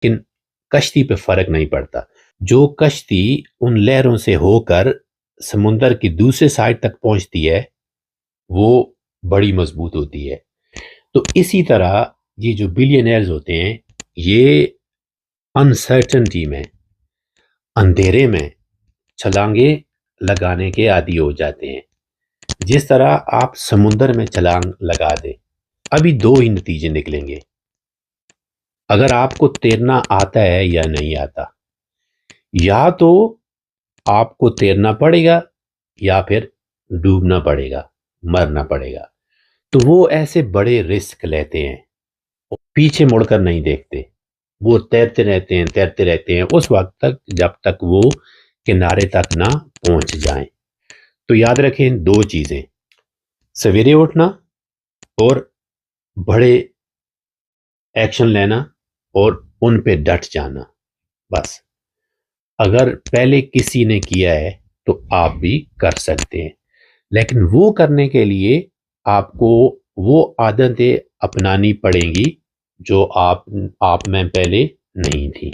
لیکن کشتی پہ فرق نہیں پڑتا. جو کشتی ان لہروں سے ہو کر سمندر کی دوسرے سائڈ تک پہنچتی ہے وہ بڑی مضبوط ہوتی ہے. تو اسی طرح یہ جو بلینئرز ہوتے ہیں یہ انسرٹنٹی میں، اندھیرے میں چھلانگیں لگانے کے عادی ہو جاتے ہیں. جس طرح آپ سمندر میں چھلانگ لگا دیں، ابھی دو ہی نتیجے نکلیں گے. اگر آپ کو تیرنا آتا ہے یا نہیں آتا، یا تو آپ کو تیرنا پڑے گا یا پھر ڈوبنا پڑے گا، مرنا پڑے گا. تو وہ ایسے بڑے رسک لیتے ہیں، پیچھے مڑ کر نہیں دیکھتے، وہ تیرتے رہتے ہیں اس وقت تک جب تک وہ کنارے تک نہ پہنچ جائیں. تو یاد رکھیں دو چیزیں، سویرے اٹھنا اور بڑے ایکشن لینا اور ان پہ ڈٹ جانا. بس اگر پہلے کسی نے کیا ہے تو آپ بھی کر سکتے ہیں، لیکن وہ کرنے کے لیے آپ کو وہ عادتیں اپنانی پڑیں گی جو آپ میں پہلے نہیں تھی.